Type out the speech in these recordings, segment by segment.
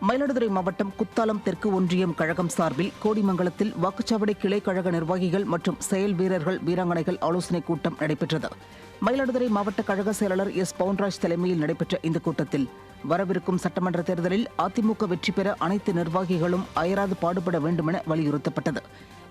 மயிலாடுதுறை மாவட்டம் குத்தாலம் தெற்கு ஒன்றியம் கழகம் சார்பில் கோடிமங்கலத்தில் வாக்குச்சாவடி கிளை கழக நிர்வாகிகள் மற்றும் செயல் வீரர்கள் வீராங்கனைகள் ஆலோசனைக் கூட்டம் நடைபெற்றது. மயிலாடுதுறை மாவட்ட கழக செயலாளர் எஸ் பவுன்ராஜ் தலைமையில் நடைபெற்ற இந்த கூட்டத்தில் வரவிருக்கும் சட்டமன்ற தேர்தலில் அதிமுக வெற்றி பெற அனைத்து நிர்வாகிகளும் அயராது பாடுபட வேண்டுமென வலியுறுத்தப்பட்டது.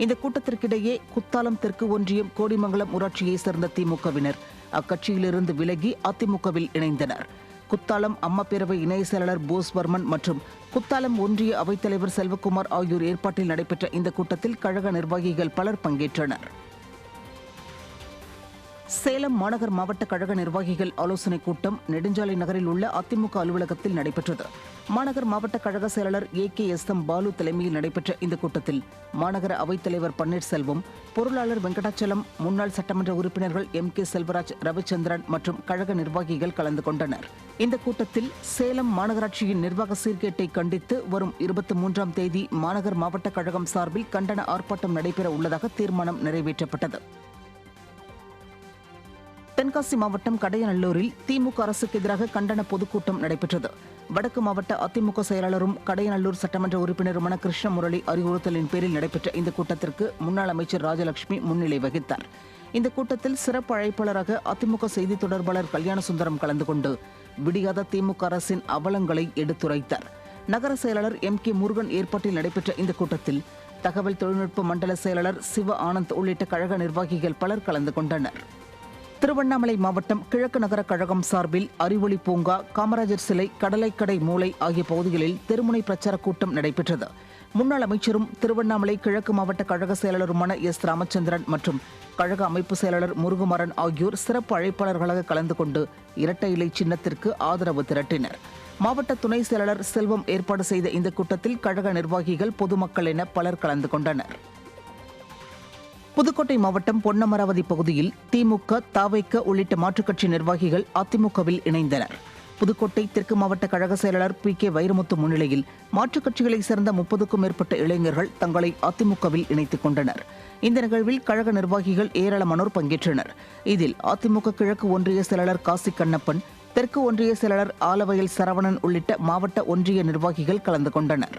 இந்த கூட்டத்திற்கிடையே குத்தாலம் தெற்கு ஒன்றியம் கோடிமங்கலம் ஊராட்சியைச் சேர்ந்த திமுகவினர் அக்கட்சியிலிருந்து விலகி அதிமுகவில் இணைந்தனர். குத்தாலம் அம்மா பேரவை இணை செயலாளர் போஸ்வர்மன் மற்றும் குத்தாலம் ஒன்றிய அவைத்தலைவர் செல்வகுமார் ஆகியோர் ஏற்பாட்டில் நடைபெற்ற இந்த கூட்டத்தில் கழக நிர்வாகிகள் பலர் பங்கேற்றனர். சேலம் மாநகர் மாவட்ட கழக நிர்வாகிகள் ஆலோசனைக் கூட்டம் நெடுஞ்சாலை நகரில் உள்ள அதிமுக அலுவலகத்தில் நடைபெற்றது. மாநகர் மாவட்ட கழக செயலாளர் AKSM பாலு தலைமையில் நடைபெற்ற இந்த கூட்டத்தில் மாநகர அவைத்தலைவர் பன்னீர்செல்வம், பொருளாளர் வெங்கடாச்சலம், முன்னாள் சட்டமன்ற உறுப்பினர்கள் MK செல்வராஜ், ரவிச்சந்திரன் மற்றும் கழக நிர்வாகிகள் கலந்து கொண்டனர். இந்த கூட்டத்தில் சேலம் மாநகராட்சியின் நிர்வாக சீர்கேட்டை கண்டித்து வரும் 23ஆம் தேதி மாநகர் மாவட்ட கழகம் சார்பில் கண்டன ஆர்ப்பாட்டம் நடைபெற உள்ளதாக தீர்மானம் நிறைவேற்றப்பட்டது. தென்காசி மாவட்டம் கடையநல்லூரில் திமுக அரசுக்கு எதிராக கண்டன பொதுக்கூட்டம் நடைபெற்றது. வடக்கு மாவட்ட அதிமுக செயலாளரும் கடையநல்லூர் சட்டமன்ற உறுப்பினருமான கிருஷ்ணமுரளி அறிவுறுத்தலின் பேரில் நடைபெற்ற இந்த கூட்டத்திற்கு முன்னாள் அமைச்சர் ராஜலட்சுமி முன்னிலை வகித்தார். இந்த கூட்டத்தில் சிறப்பு அழைப்பாளராக அதிமுக செய்தி தொடர்பாளர் கல்யாணசுந்தரம் கலந்து கொண்டு விடியாத திமுக அரசின் அவலங்களை எடுத்துரைத்தார். நகர செயலாளர் MK முருகன் ஏற்பாட்டில் நடைபெற்ற இந்த கூட்டத்தில் தகவல் தொழில்நுட்ப மண்டல செயலாளர் சிவ ஆனந்த் உள்ளிட்ட கழக நிர்வாகிகள் பலர் கலந்து கொண்டனர். திருவண்ணாமலை மாவட்டம் கிழக்கு நகர கழகம் சார்பில் அறிவொளி பூங்கா, காமராஜர் சிலை, கடலைக்கடை மூலை ஆகிய பகுதிகளில் தெருமுனை பிரச்சார கூட்டம் நடைபெற்றது. முன்னாள் அமைச்சரும் திருவண்ணாமலை கிழக்கு மாவட்ட கழக செயலாளருமான S ராமச்சந்திரன் மற்றும் கழக அமைப்பு செயலாளர் முருகுமாறன் ஆகியோர் சிறப்பு அழைப்பாளர்களாக கலந்து கொண்டு இரட்டை இலை சின்னத்திற்கு ஆதரவு திரட்டினர். மாவட்ட துணை செயலாளர் செல்வம் ஏற்பாடு செய்த இந்த கூட்டத்தில் கழக நிர்வாகிகள், பொதுமக்கள் என பலர் கலந்து கொண்டனர். புதுக்கோட்டை மாவட்டம் பொன்னமராவதி பகுதியில் திமுக, தவைக்க உள்ளிட்ட மாற்றுக் கட்சி நிர்வாகிகள் அதிமுகவில் இணைந்தனர். புதுக்கோட்டை தெற்கு மாவட்ட கழக செயலாளர் PK வைரமுத்து முன்னிலையில் மாற்றுக் கட்சிகளைச் சேர்ந்த 30க்கும் மேற்பட்ட இளைஞர்கள் தங்களை அதிமுகவில் இணைத்துக் கொண்டனர். இந்த நிகழ்வில் கழக நிர்வாகிகள் ஏராளமானோர் பங்கேற்றனர். இதில் அதிமுக கிழக்கு ஒன்றிய செயலாளர் காசி கண்ணப்பன், தெற்கு ஒன்றிய செயலாளர் ஆலவயல் சரவணன் உள்ளிட்ட மாவட்ட ஒன்றிய நிர்வாகிகள் கலந்து கொண்டனர்.